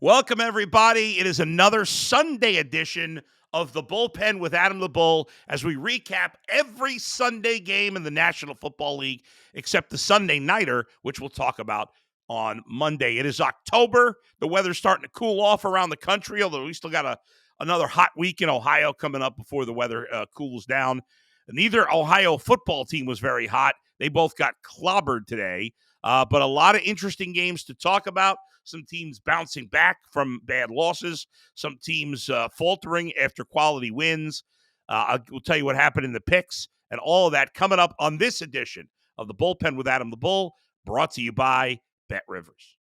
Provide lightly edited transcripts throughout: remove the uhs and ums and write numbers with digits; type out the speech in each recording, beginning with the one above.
Welcome, everybody. It is another Sunday edition of the Bullpen with Adam the Bull as we recap every Sunday game in the National Football League except the Sunday Nighter, which we'll talk about on Monday. It is October. The weather's starting to cool off around the country, although we still got another hot week in Ohio coming up before the weather cools down. Neither Ohio football team was very hot. They both got clobbered today, but a lot of interesting games to talk about. Some teams bouncing back from bad losses. Some teams faltering after quality wins. We'll tell you what happened in the picks and all of that coming up on this edition of the Bullpen with Adam the Bull, brought to you by Bet Rivers.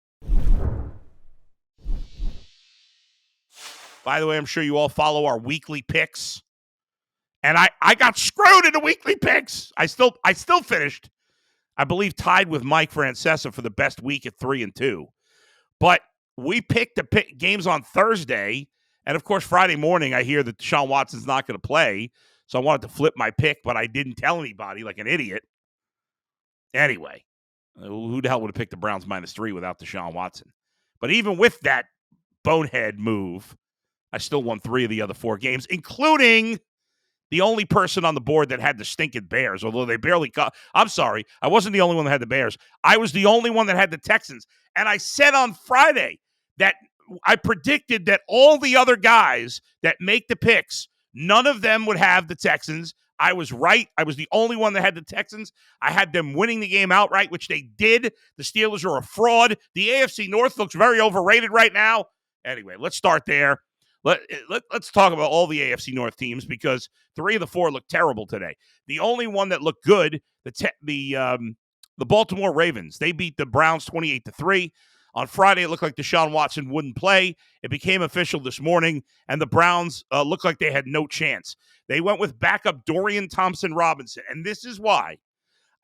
By the way, I'm sure you all follow our weekly picks. And I got screwed in the weekly picks. I still finished, I believe, tied with Mike Francesa for the best week at 3-2. But we picked the games on Thursday, and of course, Friday morning, I hear that Deshaun Watson's not going to play, so I wanted to flip my pick, but I didn't tell anybody like an idiot. Anyway, who the hell would have picked the Browns -3 without Deshaun Watson? But even with that bonehead move, I still won 3 of the other 4 games, including the only person on the board that had the stinking Bears, although they barely got. I'm sorry. I wasn't the only one that had the Bears. I was the only one that had the Texans. And I said on Friday that I predicted that all the other guys that make the picks, none of them would have the Texans. I was right. I was the only one that had the Texans. I had them winning the game outright, which they did. The Steelers are a fraud. The AFC North looks very overrated right now. Anyway, let's start there. Let's talk about all the AFC North teams because 3 of the 4 look terrible today. The only one that looked good, the Baltimore Ravens. They beat the Browns 28-3. On Friday, it looked like Deshaun Watson wouldn't play. It became official this morning, and the Browns looked like they had no chance. They went with backup Dorian Thompson-Robinson, and this is why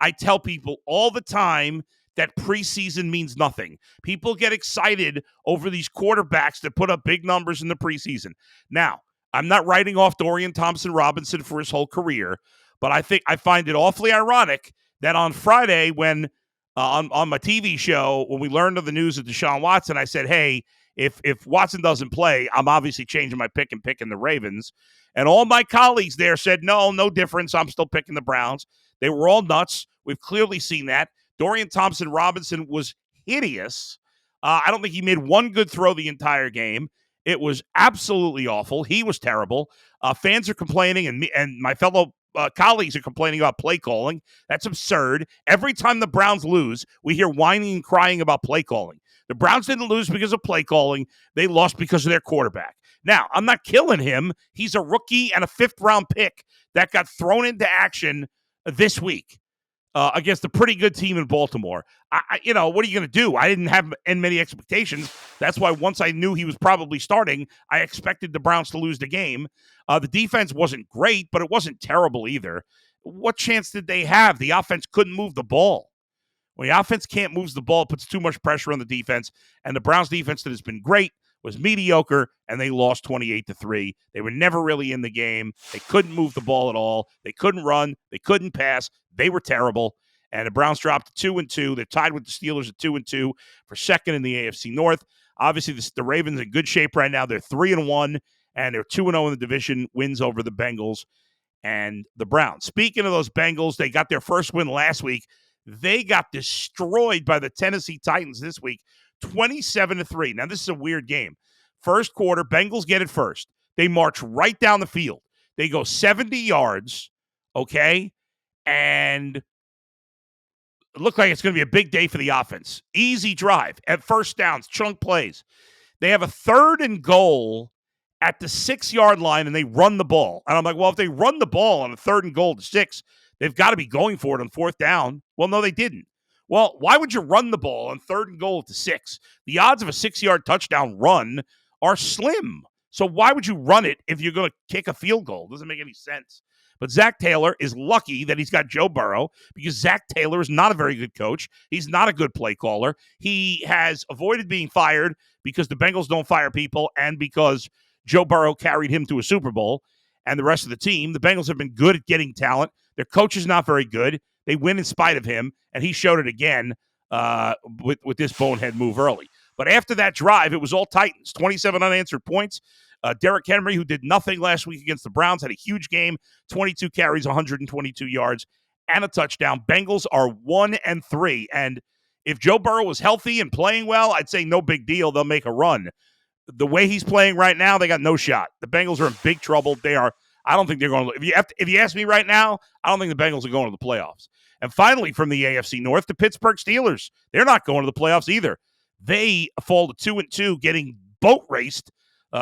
I tell people all the time that preseason means nothing. People get excited over these quarterbacks that put up big numbers in the preseason. Now, I'm not writing off Dorian Thompson-Robinson for his whole career, but I find it awfully ironic that on Friday when on my TV show, when we learned of the news of Deshaun Watson, I said, hey, if Watson doesn't play, I'm obviously changing my pick and picking the Ravens. And all my colleagues there said, no difference. I'm still picking the Browns. They were all nuts. We've clearly seen that. Dorian Thompson-Robinson was hideous. I don't think he made one good throw the entire game. It was absolutely awful. He was terrible. Fans are complaining, and my fellow colleagues are complaining about play calling. That's absurd. Every time the Browns lose, we hear whining and crying about play calling. The Browns didn't lose because of play calling. They lost because of their quarterback. Now, I'm not killing him. He's a rookie and a 5th-round pick that got thrown into action this week. Against a pretty good team in Baltimore. What are you going to do? I didn't have many expectations. That's why once I knew he was probably starting, I expected the Browns to lose the game. The defense wasn't great, but it wasn't terrible either. What chance did they have? The offense couldn't move the ball. When the offense can't move the ball, it puts too much pressure on the defense. And the Browns defense that has been great was mediocre, and they lost 28-3. They were never really in the game. They couldn't move the ball at all. They couldn't run. They couldn't pass. They were terrible. And the Browns dropped to 2-2. They're tied with the Steelers at 2-2 for second in the AFC North. Obviously, the Ravens are in good shape right now. They're 3-1, and they're 2-0 in the division, wins over the Bengals and the Browns. Speaking of those Bengals, they got their first win last week. They got destroyed by the Tennessee Titans this week, 27-3. Now, this is a weird game. First quarter, Bengals get it first. They march right down the field. They go 70 yards, okay? And it looked like it's going to be a big day for the offense. Easy drive at first downs, chunk plays. They have a 3rd and goal at the 6-yard line, and they run the ball. And I'm like, well, if they run the ball on a 3rd and goal to 6, they've got to be going for it on 4th down. Well, no, they didn't. Well, why would you run the ball on 3rd and goal to 6? The odds of a 6-yard touchdown run are slim. So why would you run it if you're going to kick a field goal? It doesn't make any sense. But Zach Taylor is lucky that he's got Joe Burrow because Zach Taylor is not a very good coach. He's not a good play caller. He has avoided being fired because the Bengals don't fire people and because Joe Burrow carried him to a Super Bowl and the rest of the team. The Bengals have been good at getting talent. Their coach is not very good. They win in spite of him, and he showed it again with this bonehead move early. But after that drive, it was all Titans, 27 unanswered points. Derrick Henry, who did nothing last week against the Browns, had a huge game, 22 carries, 122 yards, and a touchdown. Bengals are 1-3. And if Joe Burrow was healthy and playing well, I'd say no big deal. They'll make a run. The way he's playing right now, they got no shot. The Bengals are in big trouble. I don't think they're going to. If you ask me right now, I don't think the Bengals are going to the playoffs. And finally, from the AFC North, the Pittsburgh Steelers. They're not going to the playoffs either. They fall to 2-2, getting boat raced.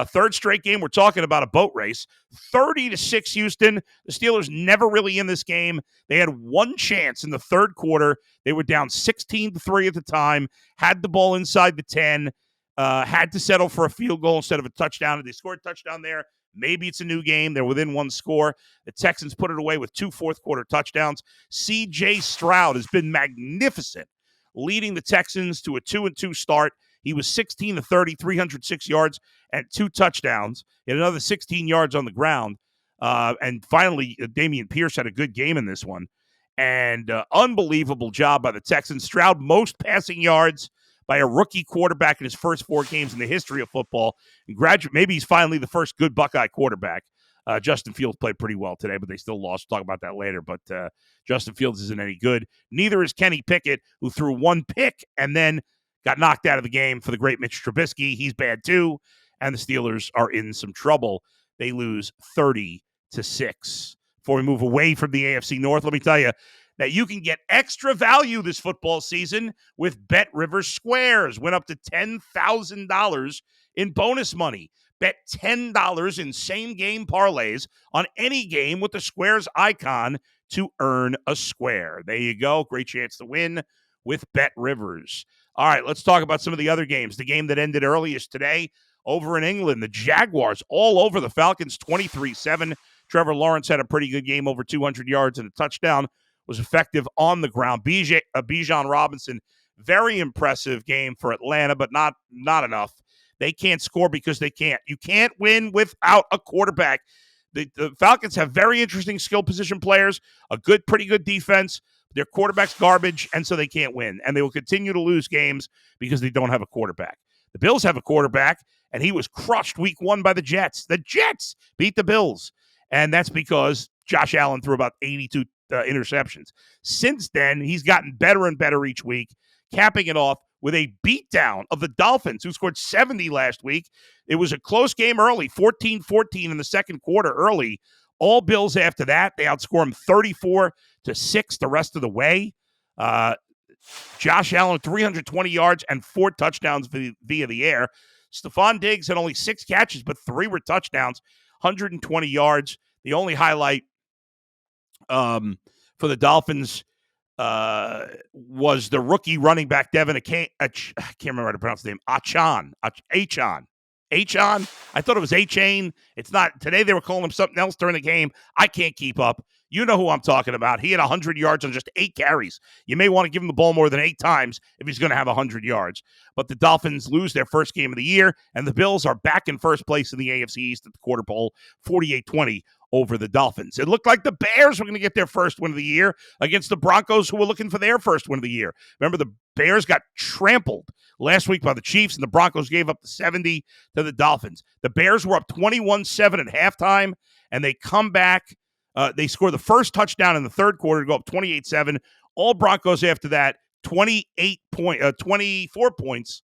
Third straight game, we're talking about a boat race. 30-6 Houston. The Steelers never really in this game. They had one chance in the third quarter. They were down 16-3 at the time, had the ball inside the 10, had to settle for a field goal instead of a touchdown. And they scored a touchdown there. Maybe it's a new game. They're within one score. The Texans put it away with 2 fourth-quarter touchdowns. C.J. Stroud has been magnificent, leading the Texans to a 2-2 start. He was 16-30, 306 yards, and 2 touchdowns. He had another 16 yards on the ground. And finally, Dameon Pierce had a good game in this one. And unbelievable job by the Texans. Stroud, most passing yards by a rookie quarterback in his first 4 games in the history of football. Maybe he's finally the first good Buckeye quarterback. Justin Fields played pretty well today, but they still lost. We'll talk about that later. But Justin Fields isn't any good. Neither is Kenny Pickett, who threw 1 pick and then got knocked out of the game for the great Mitch Trubisky. He's bad too. And the Steelers are in some trouble. They lose 30-6. Before we move away from the AFC North, let me tell you that you can get extra value this football season with Bet Rivers Squares. Went up to $10,000 in bonus money. Bet $10 in same-game parlays on any game with the Squares icon to earn a square. There you go. Great chance to win with Bet Rivers. All right, let's talk about some of the other games. The game that ended earliest today over in England, the Jaguars all over the Falcons, 23-7. Trevor Lawrence had a pretty good game, over 200 yards and a touchdown. Was effective on the ground. Bijan Robinson, very impressive game for Atlanta, but not enough. They can't score because they can't. You can't win without a quarterback. The Falcons have very interesting skill position players, pretty good defense. Their quarterback's garbage, and so they can't win. And they will continue to lose games because they don't have a quarterback. The Bills have a quarterback, and he was crushed week 1 by the Jets. The Jets beat the Bills, and that's because Josh Allen threw about 82 interceptions. Since then, he's gotten better and better each week, capping it off with a beatdown of the Dolphins, who scored 70 last week. It was a close game early, 14-14 in the second quarter early. All Bills after that, they outscore them 34-6 the rest of the way. Josh Allen, 320 yards and 4 touchdowns via the air. Stephon Diggs had only 6 catches, but 3 were touchdowns, 120 yards. The only highlight for the Dolphins was the rookie running back, Devin. I can't remember how to pronounce the name. Achane. I thought it was A-Chain. It's not. Today they were calling him something else during the game. I can't keep up. You know who I'm talking about. He had 100 yards on just 8 carries. You may want to give him the ball more than 8 times if he's going to have 100 yards. But the Dolphins lose their first game of the year, and the Bills are back in first place in the AFC East at the quarter pole, 48-20 over the Dolphins. It looked like the Bears were going to get their first win of the year against the Broncos, who were looking for their first win of the year. Remember, the Bears got trampled last week by the Chiefs, and the Broncos gave up the 70 to the Dolphins. The Bears were up 21-7 at halftime, and they come back. They score the first touchdown in the third quarter to go up 28-7. All Broncos after that, 24 points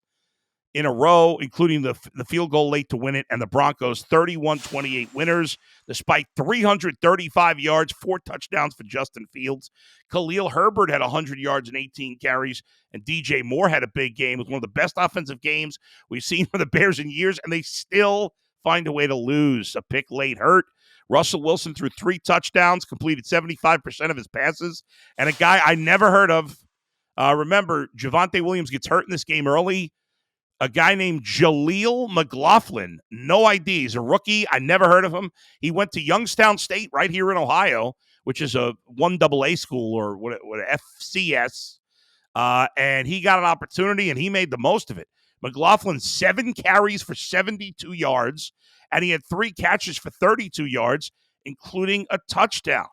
in a row, including the field goal late to win it, and the Broncos 31-28 winners, despite 335 yards, 4 touchdowns for Justin Fields. Khalil Herbert had 100 yards and 18 carries, and DJ Moore had a big game. It was one of the best offensive games we've seen from the Bears in years, and they still find a way to lose. A pick late hurt. Russell Wilson threw 3 touchdowns, completed 75% of his passes, and a guy I never heard of. Remember, Javonte Williams gets hurt in this game early. A guy named Jaleel McLaughlin, no ID. He's a rookie. I never heard of him. He went to Youngstown State right here in Ohio, which is a 1AA school or what FCS, and he got an opportunity, and he made the most of it. McLaughlin, 7 carries for 72 yards, and he had 3 catches for 32 yards, including a touchdown.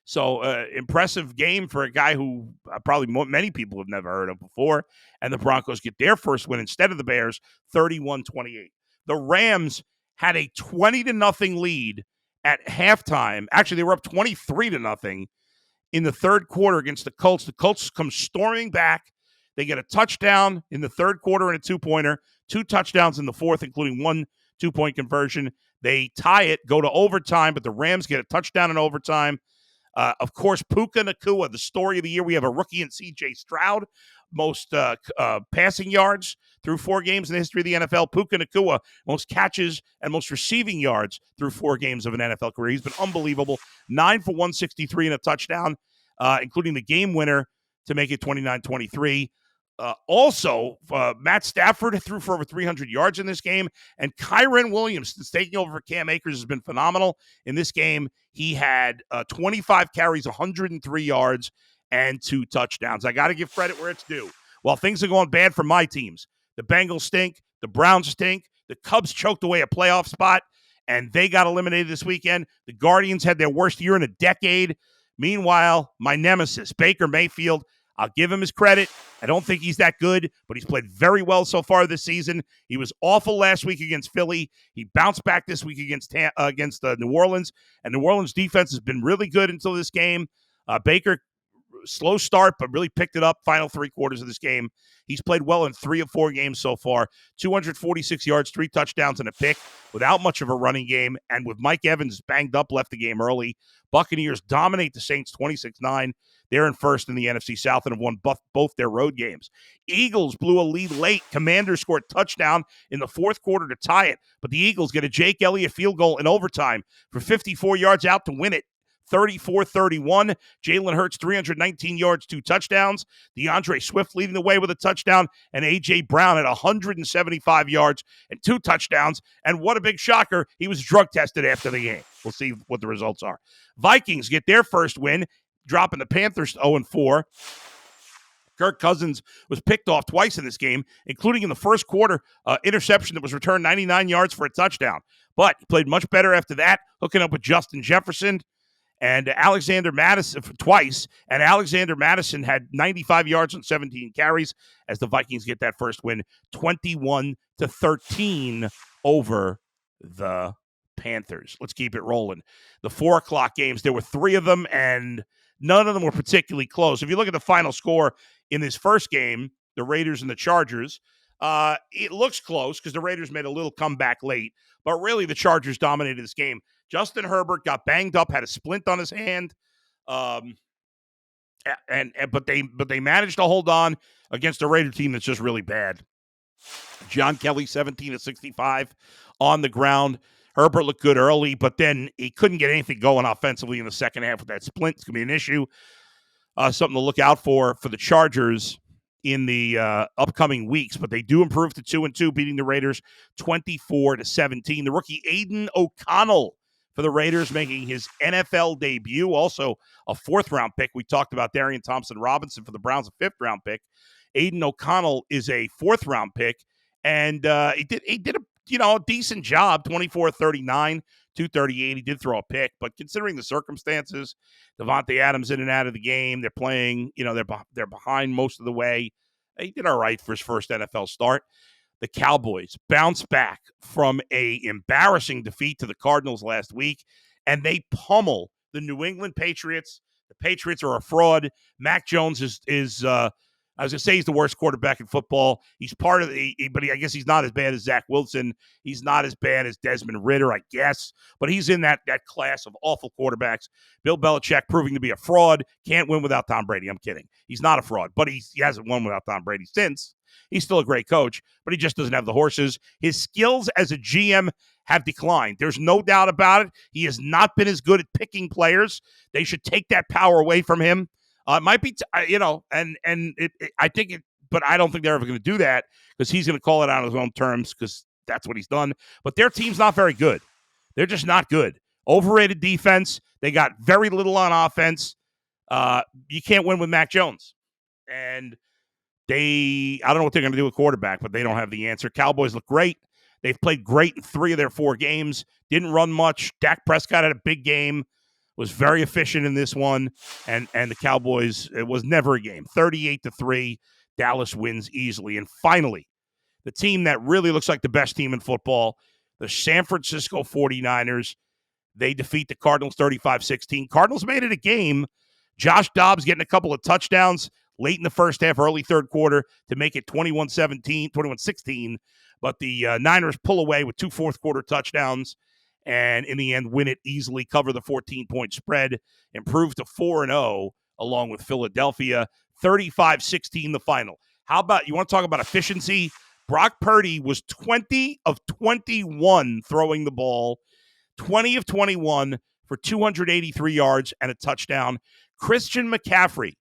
So impressive game for a guy who probably many people have never heard of before. And the Broncos get their first win instead of the Bears, 31-28. The Rams had a 20-0 lead at halftime. Actually, they were up 23-0 in the third quarter against the Colts. The Colts come storming back. They get a touchdown in the third quarter and a two-pointer, 2 touchdowns in the fourth, including 1 2-point conversion. They tie it, go to overtime, but the Rams get a touchdown in overtime. Of course, Puka Nacua, the story of the year. We have a rookie in C.J. Stroud, most passing yards through 4 games in the history of the NFL. Puka Nacua, most catches and most receiving yards through 4 games of an NFL career. He's been unbelievable. 9 for 163 and a touchdown, including the game winner to make it 29-23. Also, Matt Stafford threw for over 300 yards in this game, and Kyren Williams, that's taking over for Cam Akers, has been phenomenal in this game. He had 25 carries, 103 yards, and 2 touchdowns. I got to give credit where it's due. While things are going bad for my teams, the Bengals stink, the Browns stink, the Cubs choked away a playoff spot, and they got eliminated this weekend. The Guardians had their worst year in a decade. Meanwhile, my nemesis, Baker Mayfield, I'll give him his credit. I don't think he's that good, but he's played very well so far this season. He was awful last week against Philly. He bounced back this week against New Orleans, and New Orleans' defense has been really good until this game. Baker, slow start, but really picked it up final 3 quarters of this game. He's played well in 3 of 4 games so far. 246 yards, 3 touchdowns, and a pick without much of a running game. And with Mike Evans banged up, left the game early. Buccaneers dominate the Saints 26-9. They're in first in the NFC South and have won both their road games. Eagles blew a lead late. Commanders scored a touchdown in the fourth quarter to tie it, but the Eagles get a Jake Elliott field goal in overtime for 54 yards out to win it. 34-31. Jalen Hurts, 319 yards, 2 touchdowns. DeAndre Swift leading the way with a touchdown, and A.J. Brown at 175 yards and 2 touchdowns. And what a big shocker, he was drug tested after the game. We'll see what the results are. Vikings get their first win, dropping the Panthers to 0-4. Kirk Cousins was picked off twice in this game, including in the first quarter, interception that was returned 99 yards for a touchdown. But he played much better after that, hooking up with Justin Jefferson and Alexander Madison twice, and Alexander Madison had 95 yards on 17 carries as the Vikings get that first win, 21-13 over the Panthers. Let's keep it rolling. The 4 o'clock games, there were 3 of them, and none of them were particularly close. If you look at the final score in this first game, the Raiders and the Chargers, it looks close because the Raiders made a little comeback late, but really the Chargers dominated this game. Justin Herbert got banged up, had a splint on his hand, but they managed to hold on against a Raider team that's just really bad. John Kelly, 17-65 on the ground. Herbert looked good early, but then he couldn't get anything going offensively in the second half with that splint. It's going to be an issue. Something to look out for the Chargers in the upcoming weeks, but they do improve to 2-2, beating the Raiders 24-17. The rookie Aiden O'Connell for the Raiders making his NFL debut, also a 4th-round pick. We talked about Darian Thompson-Robinson for the Browns, a 5th-round pick. Aiden O'Connell is a 4th-round pick, and he did a decent job, 24-39, 238. He did throw a pick, but considering the circumstances, Devontae Adams in and out of the game, they're playing, they're behind most of the way. He did all right for his first NFL start. The Cowboys bounced back from a embarrassing defeat to the Cardinals last week, and they pummel the New England Patriots. The Patriots are a fraud. Mac Jones is I was going to say he's the worst quarterback in football. He's part of but I guess he's not as bad as Zach Wilson. He's not as bad as Desmond Ridder, I guess. But he's in that class of awful quarterbacks. Bill Belichick proving to be a fraud. Can't win without Tom Brady. I'm kidding. He's not a fraud, but he hasn't won without Tom Brady since. He's still a great coach, but he just doesn't have the horses. His skills as a GM have declined. There's no doubt about it. He has not been as good at picking players. They should take that power away from him. It might be, I think but I don't think they're ever going to do that because he's going to call it out on his own terms because that's what he's done. But their team's not very good. They're just not good. Overrated defense. They got very little on offense. You can't win with Mac Jones. And I don't know what they're going to do with quarterback, but they don't have the answer. Cowboys look great. They've played great in 3 of their 4 games. Didn't run much. Dak Prescott had a big game. was very efficient in this one, and the Cowboys, it was never a game. 38-3, Dallas wins easily. And finally, the team that really looks like the best team in football, the San Francisco 49ers, they defeat the Cardinals 35-16. Cardinals made it a game. Josh Dobbs getting a couple of touchdowns late in the first half, early third quarter to make it 21-16. But the Niners pull away with 2 fourth-quarter touchdowns and in the end win it easily, cover the 14-point spread, improve to 4-0 along with Philadelphia. 35-16 the final. How about, you want to talk about efficiency? Brock Purdy was 20 of 21 throwing the ball, 20 of 21 for 283 yards and a touchdown. Christian McCaffrey,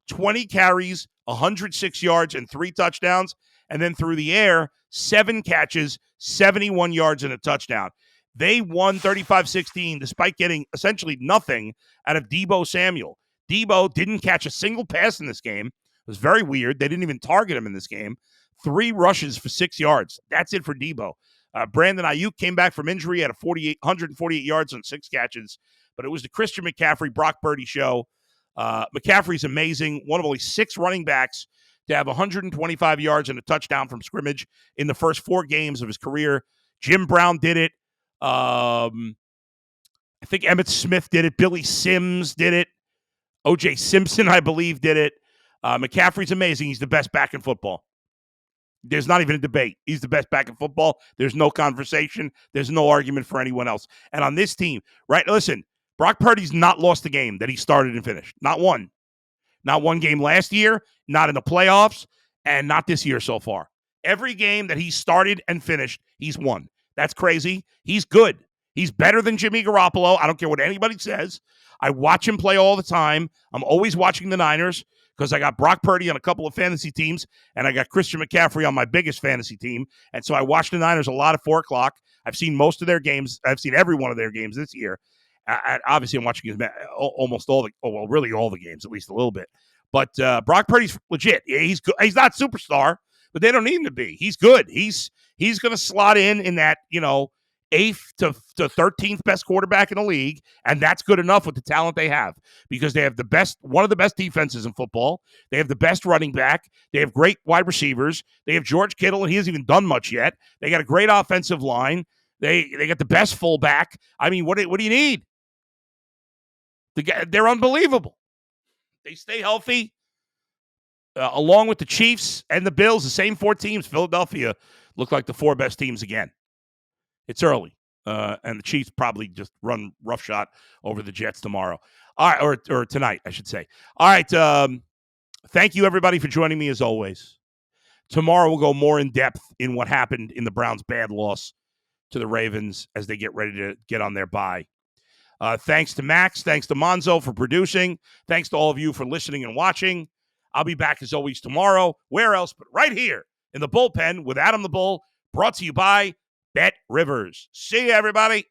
20 carries, 106 yards and 3 touchdowns. And then through the air, 7 catches, 71 yards and a touchdown. They won 35-16 despite getting essentially nothing out of Deebo Samuel. Deebo didn't catch a single pass in this game. It was very weird. They didn't even target him in this game. 3 rushes for 6 yards. That's it for Deebo. Brandon Ayuk came back from injury at 148 yards on 6 catches. But it was the Christian McCaffrey, Brock Purdy show. McCaffrey's amazing. One of only 6 running backs to have 125 yards and a touchdown from scrimmage in the first 4 games of his career. Jim Brown did it. I think Emmitt Smith did it. Billy Sims did it. O.J. Simpson, I believe, did it. McCaffrey's amazing. He's the best back in football. There's not even a debate. He's the best back in football. There's no conversation. There's no argument for anyone else. And on this team, right, listen, Brock Purdy's not lost a game that he started and finished. Not one. Not one game last year, not in the playoffs, and not this year so far. Every game that he started and finished, he's won. That's crazy. He's good. He's better than Jimmy Garoppolo. I don't care what anybody says. I watch him play all the time. I'm always watching the Niners because I got Brock Purdy on a couple of fantasy teams, and I got Christian McCaffrey on my biggest fantasy team. And so I watch the Niners a lot at 4 o'clock. I've seen most of their games. I've seen every one of their games this year. Obviously, I'm watching almost all really all the games, at least a little bit. But Brock Purdy's legit. He's good. He's not superstar, but they don't need him to be. He's good. He's going to slot in that, 8th to 13th best quarterback in the league, and that's good enough with the talent they have because they have one of the best defenses in football. They have the best running back. They have great wide receivers. They have George Kittle, and he hasn't even done much yet. They got a great offensive line. They got the best fullback. I mean, what do you need? They're unbelievable. They stay healthy, along with the Chiefs and the Bills, the same 4 teams. Philadelphia look like the 4 best teams again. It's early, and the Chiefs probably just run roughshod over the Jets tomorrow. All right, or tonight, I should say. All right, thank you, everybody, for joining me, as always. Tomorrow we'll go more in depth in what happened in the Browns' bad loss to the Ravens as they get ready to get on their bye. Thanks to Max. Thanks to Monzo for producing. Thanks to all of you for listening and watching. I'll be back, as always, tomorrow. Where else but right here in the bullpen with Adam the Bull, brought to you by Bet Rivers. See you, everybody.